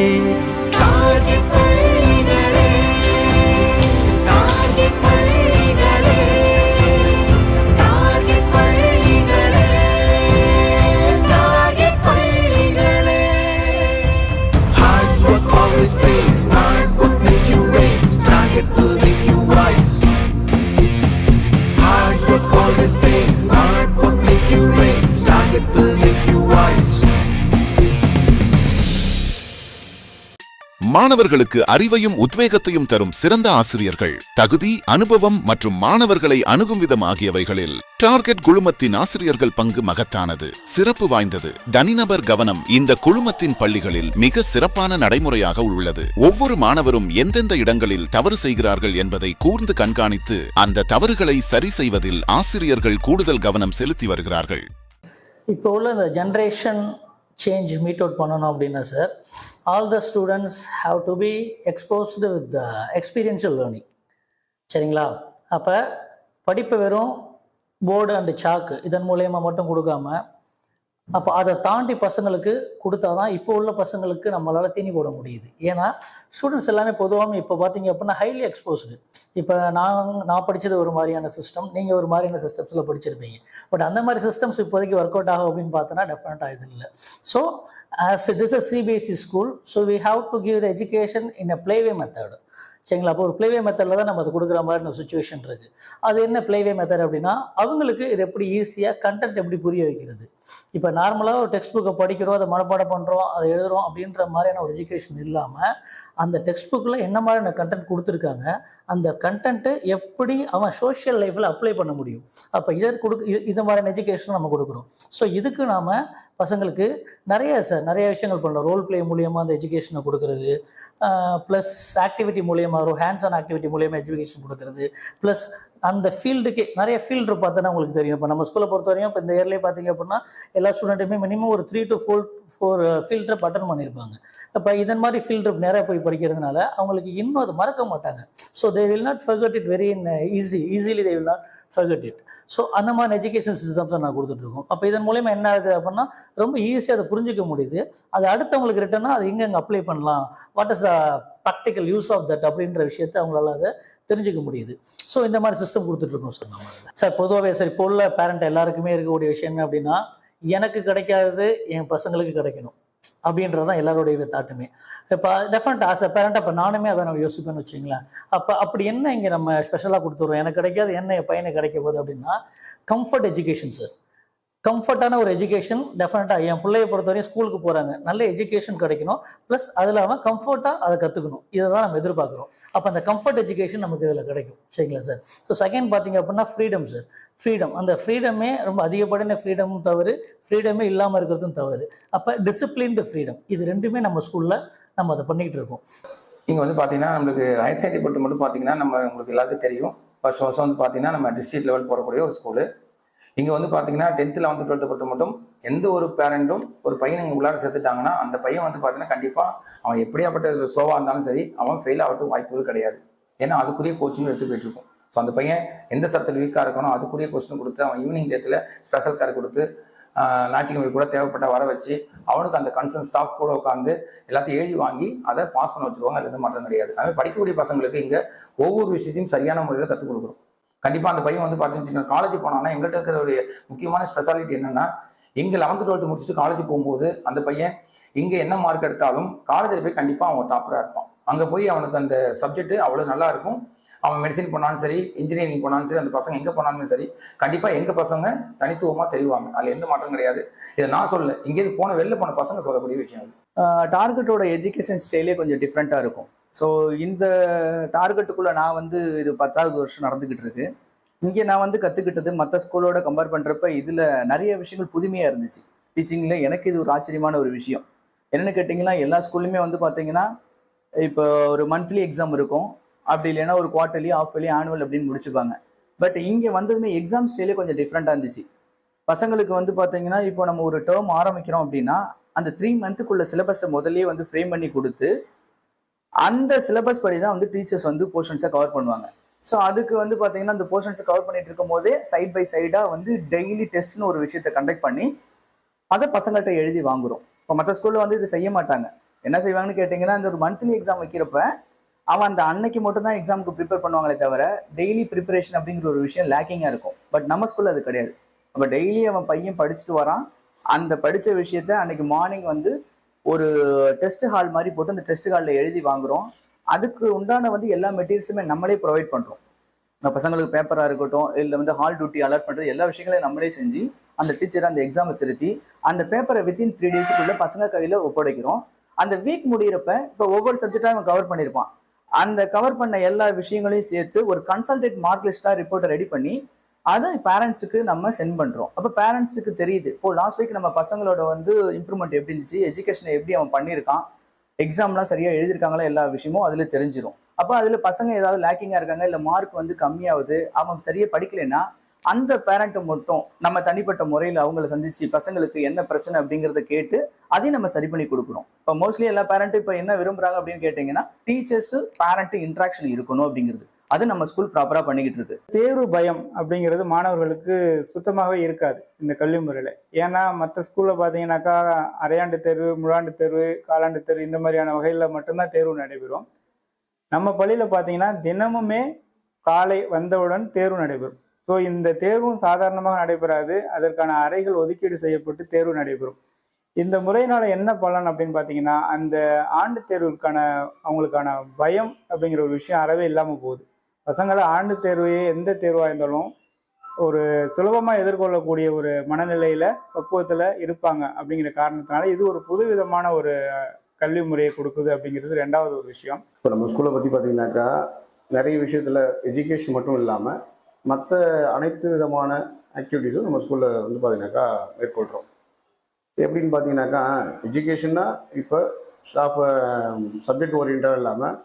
மாணவர்களுக்கு அறிவையும் உத்வேகத்தையும் தரும் சிறந்த ஆசிரியர்கள், தகுதி, அனுபவம் மற்றும் மாணவர்களை அணுகும் விதம் ஆகியவைகளில் டார்கெட் குழுமத்தின் ஆசிரியர்கள் பங்கு மகத்தானது, சிறப்பு வாய்ந்தது. தனிநபர் கவனம் இந்த குழுமத்தின் பள்ளிகளில் மிக சிறப்பான நடைமுறையாக உள்ளது. ஒவ்வொரு மாணவரும் எந்தெந்த இடங்களில் தவறு செய்கிறார்கள் என்பதை கூர்ந்து கண்காணித்து அந்த தவறுகளை சரி செய்வதில் ஆசிரியர்கள் கூடுதல் கவனம் செலுத்தி வருகிறார்கள். இப்போ உள்ள இந்த ஜென்ரேஷன் சேஞ்ச் மீட் அவுட் பண்ணணும் அப்படின்னா sir, all the students have to be exposed with the experiential learning. சரிங்களா? அப்போ படிப்பு வெறும் போர்டு அண்டு சாக்கு இதன் மூலயமா மட்டும் கொடுக்காம, அப்போ அதை தாண்டி பசங்களுக்கு கொடுத்தா தான் இப்போ உள்ள பசங்களுக்கு நம்மளால் தீனி போட முடியுது. ஏன்னா ஸ்டூடெண்ட்ஸ் எல்லாமே பொதுவாக இப்போ பார்த்தீங்க அப்படின்னா ஹைலி எக்ஸ்போஸ்டு. இப்போ நான் படித்தது ஒரு மாதிரியான சிஸ்டம், நீங்கள் ஒரு மாதிரியான சிஸ்டம்ஸில் படிச்சிருப்பீங்க. பட் அந்த மாதிரி சிஸ்டம்ஸ் இப்போதைக்கு ஒர்க் அவுட் ஆகும் அப்படின்னு பார்த்தோன்னா டெஃபினட்டாக இது இல்லை. So as it is a CBSE school, so we have to give the education in a playway method. சரிங்களா? அப்போ ஒரு பிளேவே மெத்தடில் தான் நம்ம அது கொடுக்குற மாதிரி ஒரு சுச்சுவேஷன் இருக்குது. அது என்ன பிளேவே மெத்தட் அப்படின்னா, அவங்களுக்கு இது எப்படி ஈஸியாக கண்டென்ட் எப்படி புரிய வைக்கிறது. இப்போ நார்மலாக ஒரு டெக்ஸ்ட் புக்கை படிக்கிறோம், அதை மனப்பாடம் பண்ணுறோம், அதை எழுதுகிறோம் அப்படின்ற மாதிரியான ஒரு எஜுகேஷன் இல்லாமல், அந்த டெக்ஸ்ட் புக்கில் என்ன மாதிரியான கண்டென்ட் கொடுத்துருக்காங்க, அந்த கண்டென்ட்டு எப்படி அவன் சோஷியல் லைஃப்பில் அப்ளை பண்ண முடியும். அப்போ இது மாதிரியான எஜுகேஷன் நம்ம கொடுக்குறோம். ஸோ இதுக்கு நாம் பசங்களுக்கு நிறைய விஷயங்கள் பண்ணுறோம். ரோல் பிளே மூலியமாக அந்த எஜுகேஷனை கொடுக்குறது, ப்ளஸ் ஆக்டிவிட்டி மூலியமாக ஒரு ஹேண்ட்ஸ் ஆன் ஆக்டிவிட்டி மூலியமாக எஜுகேஷன் கொடுக்குறது, ப்ளஸ் அந்த ஃபீல்டுக்கு நிறைய ஃபீல்டு பார்த்தோன்னா உங்களுக்கு தெரியும். இப்போ நம்ம ஸ்கூலை பொறுத்த வரையும் இப்போ இந்த இயர்லேயே பார்த்தீங்க அப்படின்னா எல்லா ஸ்டூடெண்ட்டுமே மினிமம் ஒரு 3 to 4 ஃபீல்ட் ட்ரிப் அட்டன் பண்ணியிருப்பாங்க. அப்போ இதன் மாதிரி ஃபீல்ட் ட்ரிப் நிறைய போய் படிக்கிறதுனால அவங்களுக்கு இன்னும் அது மறக்க மாட்டாங்க. So they will not forget it very easily they will not forget it. So அந்த மாதிரி எஜுகேஷன் சிஸ்டம்ஸை நான் கொடுத்துட்ருக்கோம். அப்போ இதன் மூலயமா என்ன ஆகுது அப்படின்னா, ரொம்ப ஈஸியாக அதை புரிஞ்சிக்க முடியுது. அது அடுத்தவங்களுக்கு ரிட்டர்னா அது எங்கே அப்ளை பண்ணலாம், what is practical use of that அப்படின்ற விஷயத்தை அவங்களால அதை தெரிஞ்சுக்க முடியுது. ஸோ இந்த மாதிரி சிஸ்டம் கொடுத்துட்ருக்கோம் சார். சார் பொதுவாகவே சார் இப்போ உள்ள பேரண்ட் எல்லாருக்குமே இருக்கக்கூடிய விஷயம் என்ன அப்படின்னா, எனக்கு கிடைக்காதது என் பசங்களுக்கு கிடைக்கணும் அப்படின்றது தான் எல்லாருடைய தாட்டுமே. இப்போ டெஃபினட்டாக ஆஸ் அ பேரண்ட் அப்போ நானுமே அதை நம்ம யோசிப்பேன்னு வச்சுங்களேன். அப்போ அப்படி என்ன இங்கே நம்ம ஸ்பெஷலாக கொடுத்துருவோம், எனக்கு கிடைக்காது என்ன என் பையனுக்கு கிடைக்க போகுது அப்படின்னா, கம்ஃபர்ட் எஜுகேஷன் சார். கம்ஃபர்ட்டான ஒரு எஜுகேஷன் டெஃபினட்டாக என் பிள்ளையை பொறுத்தவரையும் ஸ்கூலுக்கு போகிறாங்க, நல்ல எஜுகேஷன் கிடைக்கணும், ப்ளஸ் அதில் அவன் கம்ஃபர்ட்டாக அதை கற்றுக்கணும். இதை தான் நம்ம எதிர்பார்க்குறோம். அப்போ அந்த கம்ஃபர்ட் எஜுகேஷன் நமக்கு இதில் கிடைக்கும். சரிங்களா சார்? ஸோ செகண்ட் பார்த்தீங்க அப்படின்னா ஃப்ரீடம் சார். ஃப்ரீடம், அந்த ஃப்ரீடமே ரொம்ப அதிகப்படின ஃப்ரீடமும் தவறு, ஃப்ரீடமே இல்லாமல் இருக்கிறதும் தவறு. அப்போ டிசிப்ளின்டு ஃப்ரீடம், இது ரெண்டுமே நம்ம ஸ்கூலில் நம்ம அதை பண்ணிகிட்டு இருக்கோம். இங்கே வந்து பார்த்தீங்கன்னா நம்மளுக்கு ஹையர் செகண்டரி பொறுத்த மட்டும் பார்த்தீங்கன்னா உங்களுக்கு எல்லாருக்கும் தெரியும், வருஷம் வந்து பார்த்தீங்கன்னா நம்ம டிஸ்ட்ரிக்ட் லெவல் போகக்கூடிய ஒரு ஸ்கூலு. இங்கே வந்து பார்த்தீங்கன்னா 10th 11th 12th பொறுத்த மட்டும் எந்த ஒரு பேரண்ட்டும் ஒரு பையனை இங்கே உள்ளார சேர்த்துட்டாங்கன்னா அந்த பையன் வந்து பார்த்தீங்கன்னா கண்டிப்பாக அவன் எப்படியாப்பட்ட சோவாக இருந்தாலும் சரி அவன் ஃபெயில் ஆகிறதுக்கு வாய்ப்புகள் கிடையாது. ஏன்னா அதுக்குரிய கோச்சிங் எடுத்து போயிட்டு இருக்கும். ஸோ அந்த பையன் எந்த சப்ஜெக்ட் வீக்காக இருக்கணும் அதுக்குரிய கொஸ்டின் கொடுத்து அவன் ஈவினிங் டேத்தில் ஸ்பெஷல் கேர் கொடுத்து ஞாயிற்றுக்கிழமை கூட தேவைப்பட்ட வர வச்சு அவனுக்கு அந்த கன்சர்ன் ஸ்டாஃப் கூட உட்காந்து எல்லாத்தையும் எழுதி வாங்கி அதை பாஸ் பண்ண வச்சுருவாங்க. அது எந்த மாற்றம் கிடையாது. அதுமாதிரி படிக்கக்கூடிய பசங்களுக்கு இங்கே ஒவ்வொரு விஷயத்தையும் சரியான முறையில் கற்றுக் கொடுக்குறோம். கண்டிப்பாக அந்த பையன் வந்து பார்த்தீங்கன்னா காலேஜ் போனான்னா எங்கள்கிட்ட இருக்கிற ஒரு முக்கியமான ஸ்பெஷாலிட்டி என்னன்னா, இங்கே 11th 12th முடிச்சுட்டு காலேஜ் போகும்போது அந்த பையன் இங்கே என்ன மார்க் எடுத்தாலும் காலேஜில் போய் கண்டிப்பாக அவன் டாப்பராக இருப்பான். அங்கே போய் அவனுக்கு அந்த சப்ஜெக்ட் அவ்வளோ நல்லா இருக்கும். அவன் மெடிசின் போனாலும் சரி, இன்ஜினியரிங் போனாலும் சரி, அந்த பசங்க எங்கே போனாலும் சரி கண்டிப்பாக எங்கள் பசங்க தனித்துவமாக தெரிவாங்க. அதில் எந்த மாற்றம் கிடையாது. இதை நான் சொல்ல, இங்கேருந்து வெளில போன பசங்க சொல்லக்கூடிய விஷயம் அது. டார்கெட்டோட எஜுகேஷன் ஸ்டைலே கொஞ்சம் டிஃப்ரெண்ட்டாக இருக்கும். ஸோ இந்த டார்கெட்டுக்குள்ளே நான் வந்து இது 10வது வருஷம் நடந்துக்கிட்டு இருக்கு. இங்கே நான் வந்து கற்றுக்கிட்டது மற்ற ஸ்கூலோட கம்பேர் பண்ணுறப்ப இதில் நிறைய விஷயங்கள் புதுமையாக இருந்துச்சு. டீச்சிங்கில் எனக்கு இது ஒரு ஆச்சரியமான ஒரு விஷயம். என்னென்னு கேட்டிங்கன்னா, எல்லா ஸ்கூல்லையுமே வந்து பார்த்தீங்கன்னா இப்போ ஒரு மந்த்லி எக்ஸாம் இருக்கும், அப்படி இல்லைன்னா ஒரு குவார்ட்டர்லி, ஆஃப்லி, ஆனுவல் அப்படின்னு முடிச்சுப்பாங்க. பட் இங்கே வந்ததுமே எக்ஸாம் ஸ்டைலே கொஞ்சம் டிஃப்ரெண்ட்டாக இருந்துச்சு. பசங்களுக்கு வந்து பார்த்தீங்கன்னா இப்போ நம்ம ஒரு டேர்ம் ஆரம்பிக்கிறோம் அப்படின்னா அந்த 3 மந்த்துக்குள்ள சிலபஸை முதல்லயே வந்து ஃப்ரேம் பண்ணி கொடுத்து அந்த சிலபஸ் படி தான் வந்து டீச்சர்ஸ் வந்து போர்ஷன்ஸை கவர் பண்ணுவாங்க. ஸோ அதுக்கு வந்து பார்த்தீங்கன்னா அந்த போர்ஷன்ஸை கவர் பண்ணிட்டு இருக்கும் போதே சைட் பை சைடாக வந்து டெய்லி டெஸ்ட்னு ஒரு விஷயத்தை கண்டக்ட் பண்ணி அதை பசங்கள்கிட்ட எழுதி வாங்குறோம். இப்போ மற்ற ஸ்கூலில் வந்து இது செய்ய மாட்டாங்க. என்ன செய்வாங்கன்னு கேட்டிங்கன்னா, இந்த ஒரு மந்த்லி எக்ஸாம் வைக்கிறப்ப அவன் அந்த அன்னைக்கு மட்டும் தான் எக்ஸாமுக்கு ப்ரிப்பேர் பண்ணுவாங்களே தவிர டெய்லி ப்ரிப்பரேஷன் அப்படிங்கிற ஒரு விஷயம் லேக்கிங்காக இருக்கும். பட் நம்ம ஸ்கூலில் அது கிடையாது. அப்போ டெய்லி அவன் பையன் படிச்சுட்டு வரான், அந்த படித்த விஷயத்த அன்னைக்கு மார்னிங் வந்து ஒரு டெஸ்ட் ஹால் மாதிரி போட்டு அந்த டெஸ்ட் ஹாலில் எழுதி வாங்குறோம். அதுக்கு உண்டான வந்து எல்லா மெட்டீரியல்ஸுமே நம்மளே ப்ரொவைட் பண்ணுறோம். நம்ம பசங்களுக்கு பேப்பராக இருக்கட்டும், இல்லை வந்து ஹால் டியூட்டி அலர்ட் பண்ணுறது, எல்லா விஷயங்களையும் நம்மளே செஞ்சு அந்த டீச்சரை அந்த எக்ஸாமை திருத்தி அந்த பேப்பரை வித்தின் 3 டேஸுக்குள்ளே பசங்க கையில் ஒப்படைக்கிறோம். அந்த வீக் முடியிறப்ப இப்போ ஒவ்வொரு சப்ஜெக்டா அவன் கவர் பண்ணியிருப்பான். அந்த கவர் பண்ண எல்லா விஷயங்களையும் சேர்த்து ஒரு கன்சல்டேட் மார்க் லிஸ்டா ரிப்போர்ட்டை ரெடி பண்ணி அதை பேரண்ட்ஸுக்கு நம்ம சென்ட் பண்றோம். அப்போ பேரண்ட்ஸுக்கு தெரியுது, இப்போ லாஸ்ட் வீக் நம்ம பசங்களோட வந்து இம்ப்ரூவ்மெண்ட் எப்படி இருந்துச்சு, எஜுகேஷனை எப்படி அவன் பண்ணியிருக்கான், எக்ஸாம்லாம் சரியா எழுதியிருக்காங்களா, எல்லா விஷயமும் அதுல தெரிஞ்சிடும். அப்போ அதுல பசங்க ஏதாவது லேக்கிங்கா இருக்காங்க, இல்லை மார்க் வந்து கம்மியாகுது, அவன் சரியா படிக்கலைன்னா அந்த பேரண்ட்டை மட்டும் நம்ம தனிப்பட்ட முறையில் அவங்கள சந்திச்சு பசங்களுக்கு என்ன பிரச்சனை அப்படிங்கிறத கேட்டு அதையும் நம்ம சரி பண்ணி கொடுக்குறோம். இப்போ மோஸ்ட்லி எல்லா பேரண்ட்டும் இப்போ என்ன விரும்புறாங்க அப்படின்னு கேட்டிங்கன்னா, டீச்சர்ஸ் பேரண்ட் இன்ட்ராக்ஷன் இருக்கணும் அப்படிங்கிறது. அது நம்ம ஸ்கூல் ப்ராப்பரா பண்ணிக்கிட்டு இருக்கு. தேர்வு பயம் அப்படிங்கிறது மாணவர்களுக்கு சுத்தமாகவே இருக்காது இந்த கல்வி முறையில். ஏன்னா மற்ற ஸ்கூலில் பார்த்தீங்கன்னாக்கா அரையாண்டு தேர்வு, முழாண்டு தேர்வு, காலாண்டு தேர்வு இந்த மாதிரியான வகையில் மட்டும்தான் தேர்வு நடைபெறும். நம்ம பள்ளியில் பார்த்தீங்கன்னா தினமுமே காலை வந்தவுடன் தேர்வு நடைபெறும். ஸோ இந்த தேர்வும் சாதாரணமாக நடைபெறாது, அதற்கான அறைகள் ஒதுக்கீடு செய்யப்பட்டு தேர்வு நடைபெறும். இந்த முறையினால என்ன பலன் அப்படின்னு பார்த்தீங்கன்னா, அந்த ஆண்டு தேர்வுக்கான அவங்களுக்கான பயம் அப்படிங்கிற ஒரு விஷயம் அறவே இல்லாமல் போகுது. பசங்களை ஆண்டு தேர்வு எந்த தேர்வாக இருந்தாலும் ஒரு சுலபமாக எதிர்கொள்ளக்கூடிய ஒரு மனநிலையில் பக்குவத்தில் இருப்பாங்க. அப்படிங்கிற காரணத்தினால இது ஒரு புதுவிதமான ஒரு கல்வி முறையை கொடுக்குது அப்படிங்கிறது ரெண்டாவது ஒரு விஷயம். இப்போ நம்ம ஸ்கூலை பற்றி பார்த்தீங்கன்னாக்கா நிறைய விஷயத்தில் எஜுகேஷன் மட்டும் இல்லாமல் மற்ற அனைத்து விதமான ஆக்டிவிட்டீஸும் நம்ம ஸ்கூலில் வந்து பார்த்தீங்கன்னாக்கா மேற்கொள்கிறோம். எப்படின்னு பார்த்தீங்கன்னாக்கா எஜுகேஷன்னா இப்போ ஸ்டாஃப் சப்ஜெக்ட் ஓரியன்டாக இல்லாமல்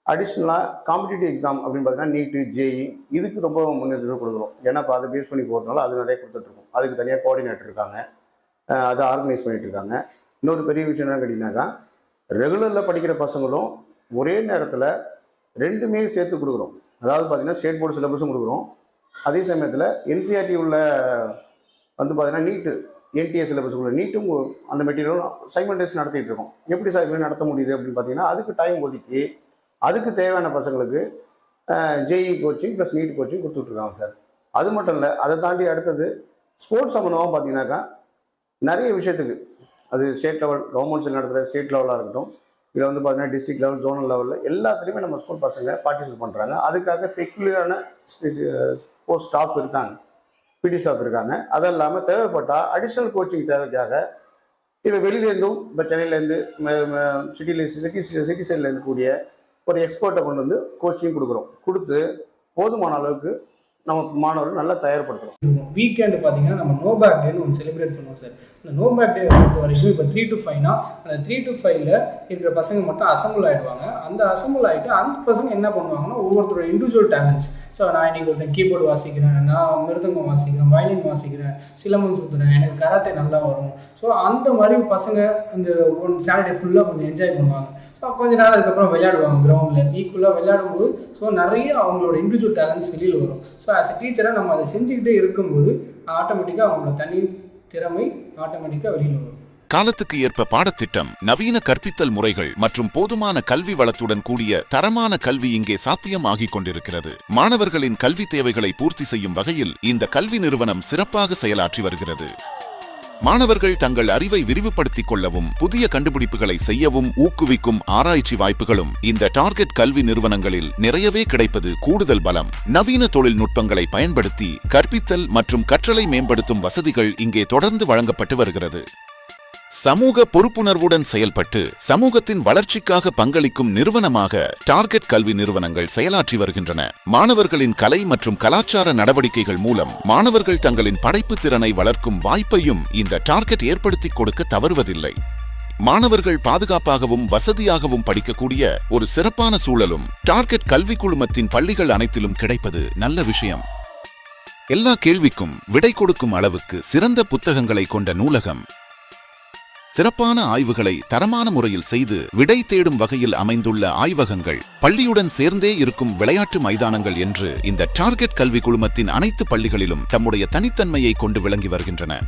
அடிஷ்னலாக காம்படிட்டிவ் எக்ஸாம் அப்படின்னு பார்த்தீங்கன்னா நீட்டு, ஜேஇ இதுக்கு ரொம்ப முன்னேற்றம் கொடுக்குறோம். ஏன்னா இப்போ அதை பேஸ் பண்ணி போகிறதுனால அது நிறைய கொடுத்துட்ருக்கோம். அதுக்கு தனியாக கோஆர்டினேட்டர் இருக்காங்க, அதை ஆர்கனைஸ் பண்ணிகிட்டு இருக்காங்க. இன்னொரு பெரிய விஷயம் என்ன கேட்டிங்கனாக்கா, ரெகுலரில் படிக்கிற பசங்களும் ஒரே நேரத்தில் ரெண்டுமே சேர்த்து கொடுக்குறோம். அதாவது பார்த்தீங்கன்னா ஸ்டேட் போர்டு சிலபஸும் கொடுக்குறோம், அதே சமயத்தில் என்சிஆர்டி உள்ள வந்து பார்த்தீங்கன்னா நீட்டு, என்டிஏ சிலபஸ் உள்ள நீட்டும் அந்த மெட்டீரியலும் சைமல்டேனியஸ் நடத்திட்டு இருக்கோம். எப்படி சைமல்டேனியஸ் நடத்த முடியுது அப்படின்னு பார்த்தீங்கன்னா, அதுக்கு டைம் ஒதுக்கி அதுக்கு தேவையான பசங்களுக்கு JEE coaching plus NEET coaching கொடுத்துட்ருக்காங்க சார். அது மட்டும் இல்லை, அதை தாண்டி அடுத்தது ஸ்போர்ட்ஸ் சம்மந்தமாக பார்த்தீங்கன்னாக்கா நிறைய விஷயத்துக்கு அது ஸ்டேட் லெவல் கவர்மெண்ட்ஸ் நடத்துகிற ஸ்டேட் லெவலாக இருக்கட்டும், இதில் வந்து பார்த்தீங்கன்னா டிஸ்ட்ரிக்ட் லெவல், ஜோனல் லெவலில் எல்லாத்துலேயுமே நம்ம ஸ்கூல் பசங்க பார்ட்டிசிபேட் பண்ணுறாங்க. அதுக்காக பெக்குலரான ஸ்போர்ட்ஸ் ஸ்டாஃப் இருக்காங்க, பிடி ஸ்டாஃப் இருக்காங்க. அது இல்லாமல் தேவைப்பட்டால் அடிஷ்னல் கோச்சிங் தேவைக்காக இப்போ வெளியிலேருந்தும் இப்போ சென்னையிலேருந்து சிட்டி சைட்லேருந்து கூடிய ஒரு எக்ஸ்பர்ட்டை கொண்டு வந்து கோச்சிங் கொடுத்து போதுமான அளவுக்கு நம்ம மாணவர்கள் நல்லா தயார்படுத்துகிறோம். வீக்கெண்டு பார்த்தீங்கன்னா நம்ம நோ பேக் டேன்னு ஒன்று செலிப்ரேட் பண்ணுவோம் சார். இந்த நோ பேக் டே பொறுத்த வரைக்கும் இப்போ 3 to 5னா அந்த 3 to 5ல் இருக்கிற பசங்க மட்டும் அசம்பிள் ஆகிடுவாங்க. அந்த அசம்பிள் ஆகிட்டு அந்த பசங்க என்ன பண்ணுவாங்கன்னா ஒவ்வொருத்தரோட இண்டிவிஜுவல் டேலண்ட்ஸ். ஸோ நான் இன்றைக்கி ஒருத்தன் கீபோர்டு வாசிக்கிறேன், நான் மிருதங்கம் வாசிக்கிறேன், வயலின் வாசிக்கிறேன், சிலம்பம் சுற்றுறேன், எனக்கு கராத்தே நல்லா வரும். ஸோ அந்த மாதிரி பசங்க அந்த சாட்டர்டே ஃபுல்லாக கொஞ்சம் என்ஜாய் பண்ணுவாங்க. ஸோ கொஞ்ச நேரம் அதுக்கப்புறம் விளையாடுவாங்க கிரவுண்டில். ஈக்குவலாக விளையாடும்போது ஸோ நிறைய அவங்களோட இண்டிவிஜுவல் டேலண்ட்ஸ் வெளியில் வரும். ஸோ ஆஸ் எ டீச்சராக நம்ம அதை செஞ்சுக்கிட்டே இருக்கும்போது ஆட்டோமேட்டிக்காக அவங்களோட தனி திறமை ஆட்டோமேட்டிக்காக வெளியில் வரும். காலத்துக்கு ஏற்ப பாடத்திட்டம், நவீன கற்பித்தல் முறைகள் மற்றும் போதுமான கல்வி வளத்துடன் கூடிய தரமான கல்வி இங்கே சாத்தியமாகிக் கொண்டிருக்கிறது. மாணவர்களின் கல்வி தேவைகளை பூர்த்தி செய்யும் வகையில் இந்த கல்வி நிறுவனம் சிறப்பாக செயலாற்றி வருகிறது. மாணவர்கள் தங்கள் அறிவை விரிவுபடுத்திக் கொள்ளவும் புதிய கண்டுபிடிப்புகளை செய்யவும் ஊக்குவிக்கும் ஆராய்ச்சி வாய்ப்புகளும் இந்த டார்கெட் கல்வி நிறுவனங்களில் நிறையவே கிடைப்பது கூடுதல் பலம். நவீன தொழில்நுட்பங்களை பயன்படுத்தி கற்பித்தல் மற்றும் கற்றலை மேம்படுத்தும் வசதிகள் இங்கே தொடர்ந்து வழங்கப்பட்டு வருகிறது. சமூக பொறுப்புணர்வுடன் செயல்பட்டு சமூகத்தின் வளர்ச்சிக்காக பங்களிக்கும் நிறுவனமாக டார்கெட் கல்வி நிறுவனங்கள் செயலாற்றி வருகின்றன. மாணவர்களின் கலை மற்றும் கலாச்சார நடவடிக்கைகள் மூலம் மாணவர்கள் தங்களின் படைப்பு திறனை வளர்க்கும் வாய்ப்பையும் இந்த டார்கெட் ஏற்படுத்திக் கொடுக்க தவறுவதில்லை. மாணவர்கள் பாதுகாப்பாகவும் வசதியாகவும் படிக்கக்கூடிய ஒரு சிறப்பான சூழலும் டார்கெட் கல்வி குழுமத்தின் பள்ளிகள் அனைத்திலும் கிடைப்பது நல்ல விஷயம். எல்லா கேள்விக்கும் விடை கொடுக்கும் அளவுக்கு சிறந்த புத்தகங்களை கொண்ட நூலகம், சிறப்பான ஆய்வுகளை தரமான முறையில் செய்து விடை தேடும் வகையில் அமைந்துள்ள ஆய்வகங்கள், பள்ளியுடன் சேர்ந்தே இருக்கும் விளையாட்டு மைதானங்கள் என்று இந்த டார்கெட் கல்வி குழுமத்தின் அனைத்து பள்ளிகளிலும் தம்முடைய தனித்தன்மையை கொண்டு விளங்கி வருகின்றன.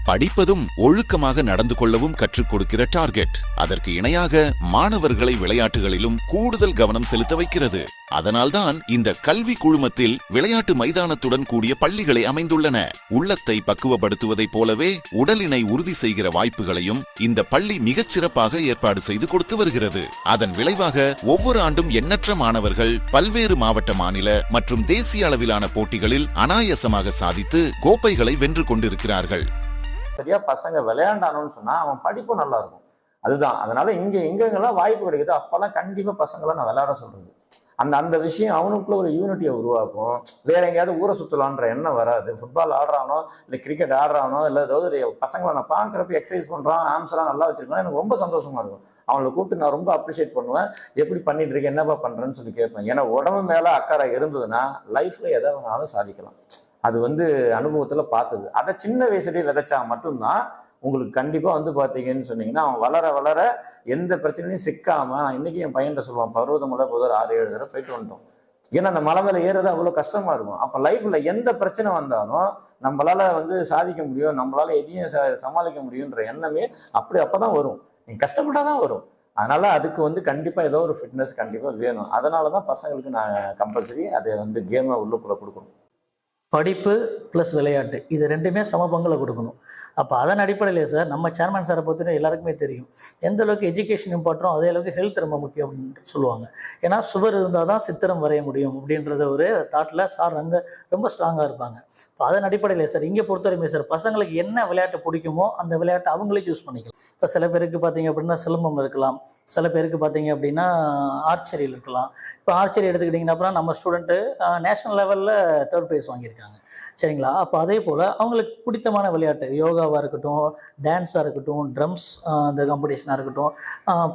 படிப்பதும் ஒழுக்கமாக நடந்து கொள்ளவும் கற்றுக் கொடுக்கிற டார்கெட் அதற்கு இணையாக மாணவர்களை விளையாட்டுகளிலும் கூடுதல் கவனம் செலுத்த வைக்கிறது. அதனால்தான் இந்த கல்வி குழுமத்தில் விளையாட்டு மைதானத்துடன் கூடிய பள்ளிகளை அமைந்துள்ளன. உள்ளத்தை பக்குவப்படுத்துவதைப் போலவே உடலினை உறுதி செய்கிற வாய்ப்புகளையும் இந்த பள்ளி மிகச் சிறப்பாக ஏற்பாடு செய்து கொடுத்து வருகிறது. அதன் விளைவாக ஒவ்வொரு ஆண்டும் எண்ணற்ற மாணவர்கள் பல்வேறு மாவட்ட, மாநில மற்றும் தேசிய அளவிலான போட்டிகளில் அனாயாசமாக சாதித்து கோப்பைகளை வென்று கொண்டிருக்கிறார்கள். சரியா பசங்க விளையாண்டானோன்னு சொன்னா அவன் படிப்பு நல்லா இருக்கும். அதுதான். அதனால எங்கெங்கெல்லாம் வாய்ப்பு கிடைக்குதோ அப்பெல்லாம் கண்டிப்பா பசங்களை நான் விளையாட சொல்றது. அந்த விஷயம் அவனுக்குள்ள ஒரு யூனிட்டியை உருவாக்கும். வேற எங்கேயாவது ஊரை சுற்றலான்ற எண்ணம் வராது. ஃபுட்பால் ஆடுறானோ இல்லை கிரிக்கெட் ஆடுறானோ இல்லை ஏதாவது பசங்களை நான் பார்க்குறப்ப எக்ஸசைஸ் பண்ணுறான், ஆம்ஸ்லாம் நல்லா வச்சிருக்கான், எனக்கு ரொம்ப சந்தோஷமா இருக்கும். அவங்களை கூப்பிட்டு நான் ரொம்ப அப்ரிஷியேட் பண்ணுவேன். எப்படி பண்ணிட்டு இருக்கேன், என்னப்பா பண்றேன்னு சொல்லி கேட்பேன். ஏன்னா உடம்பு மேல அக்கறை இருந்ததுன்னா லைஃப்ல எதை வேணாலும் சாதிக்கலாம். அது அனுபவத்துல பார்த்தது. அதை சின்ன வயசுலேயே விதைச்சா மட்டும்தான் உங்களுக்கு கண்டிப்பா பாத்தீங்கன்னு சொன்னீங்கன்னா அவன் வளர வளர எந்த பிரச்சனையும் சிக்காம. இன்னைக்கு என் பையன் சொல்லுவான், பருவதமலை போதும் 6-7 தடவை போயிட்டு வந்துட்டோம். ஏன்னா அந்த மலை மேல ஏறது அவ்வளவு கஷ்டமா இருக்கும். அப்ப லைஃப்ல எந்த பிரச்சனை வந்தாலும் நம்மளால சாதிக்க முடியும், நம்மளால எதையும் சமாளிக்க முடியும்ன்ற எண்ணமே அப்பதான் வரும். நீங்க கஷ்டப்பட்டாதான் வரும். அதனால அதுக்கு கண்டிப்பா ஏதோ ஒரு ஃபிட்னஸ் கண்டிப்பா வேணும். அதனாலதான் பசங்களுக்கு நான் கம்பல்சரி அதை கேமை உள்ளுக்குள்ள கொடுக்கணும். படிப்பு ப்ளஸ் விளையாட்டு இது ரெண்டுமே சம பங்கில் கொடுக்கணும். அப்போ அதன் அடிப்படையில் சார் நம்ம சேர்மன் சாரை பொறுத்தவரை எல்லாருக்குமே தெரியும் எந்த அளவுக்கு எஜுகேஷன் இம்பார்ட்டன்ட், அதே அளவுக்கு ஹெல்த் ரொம்ப முக்கியம் அப்படின்னு சொல்லுவாங்க. ஏன்னா சுவர் இருந்தால் தான் சித்திரம் வரைய முடியும் அப்படின்றத ஒரு தாட்டில் சார் ரொம்ப ஸ்ட்ராங்காக இருப்பாங்க. இப்போ அதன் அடிப்படையில் சார் இங்கே பொறுத்தவரைக்குமே சார் பசங்களுக்கு என்ன விளையாட்டு பிடிக்குமோ அந்த விளையாட்டை அவங்களே சூஸ் பண்ணிக்கலாம். இப்போ சில பேருக்கு பார்த்தீங்க அப்படின்னா சிலம்பம் இருக்கலாம், சில பேருக்கு பார்த்தீங்க அப்படின்னா ஆர்ச்சரியில் இருக்கலாம். இப்போ ஆர்ச்சரி எடுத்துக்கிட்டிங்கன்னா அப்புறம் நம்ம ஸ்டூடெண்ட்டு நேஷனல் லெவலில் 3rd ப்ரைஸ் வாங்கியிருக்காங்க. சரிங்களா? அப்போ அதே போல் அவங்களுக்கு பிடித்தமான விளையாட்டு யோகாவாக இருக்கட்டும், டான்ஸாக இருக்கட்டும், ட்ரம்ஸ் அந்த காம்படிஷனாக இருக்கட்டும்,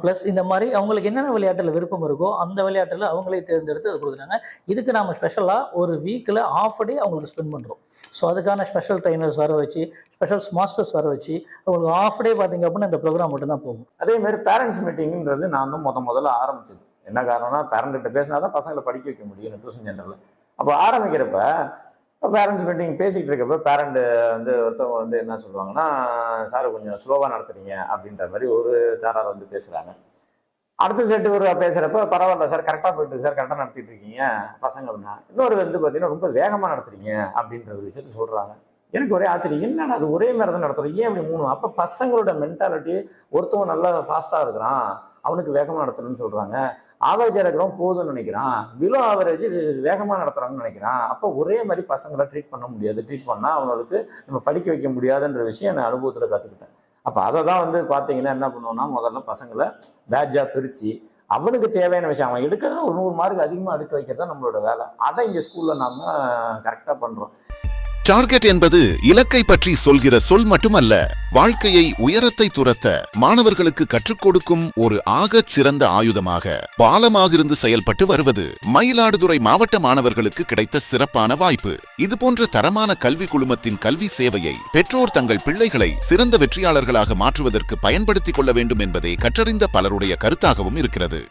ப்ளஸ் இந்த மாதிரி அவங்களுக்கு என்னென்ன விளையாட்டில் விருப்பம் இருக்கோ அந்த விளையாட்டில் அவங்களே தேர்ந்தெடுத்து அது கொடுக்குறாங்க. இதுக்கு நாம் ஸ்பெஷலாக ஒரு வீக்கில் ½ டே அவங்களுக்கு ஸ்பெண்ட் பண்ணுறோம். ஸோ அதுக்கான ஸ்பெஷல் ட்ரைனர்ஸ் வர வச்சு, ஸ்பெஷல் மாஸ்டர்ஸ் வர வச்சு அவங்களுக்கு ½ டே பார்த்தீங்க அப்படின்னா இந்த ப்ரோக்ராம் மட்டும்தான் போகும். அதே மாதிரி பேரண்ட்ஸ் மீட்டிங்கிறது நான் முதல்ல ஆரம்பிச்சது. என்ன காரணம்னா பேரண்ட்கிட்ட பேசினா தான் பசங்களை படிக்க வைக்க முடியும் டியூஷன் சென்டரில். அப்போ ஆரம்பிக்கிறப்ப பேரண்ட்ஸ் மீட்டிங் பேசிகிட்டு இருக்கப்ப பேரண்ட் ஒருத்தவங்க என்ன சொல்லுவாங்கன்னா, சார் கொஞ்சம் ஸ்லோவாக நடத்துறீங்க அப்படின்ற மாதிரி ஒரு சாரார் பேசுகிறாங்க. அடுத்த செட்டு ஒரு பேசுகிறப்ப பரவாயில்ல சார், கரெக்டாக போயிட்டு இருக்கு சார், கரெக்டாக நடத்திட்டு இருக்கீங்க பசங்க அப்படின்னா. இன்னொரு பார்த்தீங்கன்னா ரொம்ப வேகமாக நடத்துறீங்க அப்படின்ற ஒரு விஷயத்த சொல்கிறாங்க. எனக்கு ஒரே ஆச்சரியம், என்னடா அது ஒரே மாதிரி தான் நடத்துகிறோம், ஏன் அப்படி 3? அப்போ பசங்களோட மென்டாலிட்டி ஒருத்தவங்க நல்லா ஃபாஸ்ட்டாக இருக்கிறான், அவனுக்கு வேகமாக நடத்துறேன்னு சொல்கிறாங்க. ஆவரேஜாக இருக்கிறவன் போதும்னு நினைக்கிறான், பிலோ ஆவரேஜ் வேகமாக நடத்துகிறாங்கன்னு நினைக்கிறான். அப்போ ஒரே மாதிரி பசங்களை ட்ரீட் பண்ண முடியாது. ட்ரீட் பண்ணால் அவங்களுக்கு நம்ம படிக்க வைக்க முடியாதுன்ற விஷயம் நான் அனுபவத்தில் கற்றுக்கிட்டேன். அப்போ அதை தான் பார்த்தீங்கன்னா என்ன பண்ணுவோம்னா, முதல்ல பசங்களை பேட்சாக பிரித்து அவனுக்கு தேவையான விஷயம் அவன் எடுக்கிறதுனா ஒரு 100 மார்க் அதிகமாக எடுக்க வைக்கிறது தான் நம்மளோட வேலை. அதை இங்கே ஸ்கூலில் நாம் கரெக்டாக பண்ணுறோம். டார்கெட் என்பது இலக்கை பற்றி சொல்கிற சொல் மட்டுமல்ல, வாழ்க்கையை உயரத்தை துரத்த மாணவர்களுக்கு கற்றுக் கொடுக்கும் ஒரு ஆகச் சிறந்த ஆயுதமாக பாலமாக இருந்து செயல்பட்டு வருவது மயிலாடுதுறை மாவட்ட மாணவர்களுக்கு கிடைத்த சிறப்பான வாய்ப்பு. இதுபோன்ற தரமான கல்வி குழுமத்தின் கல்வி சேவையை பெற்றோர் தங்கள் பிள்ளைகளை சிறந்த வெற்றியாளர்களாக மாற்றுவதற்கு பயன்படுத்திக் கொள்ள வேண்டும் என்பதே கற்றறிந்த பலருடைய கருத்தாகவும் இருக்கிறது.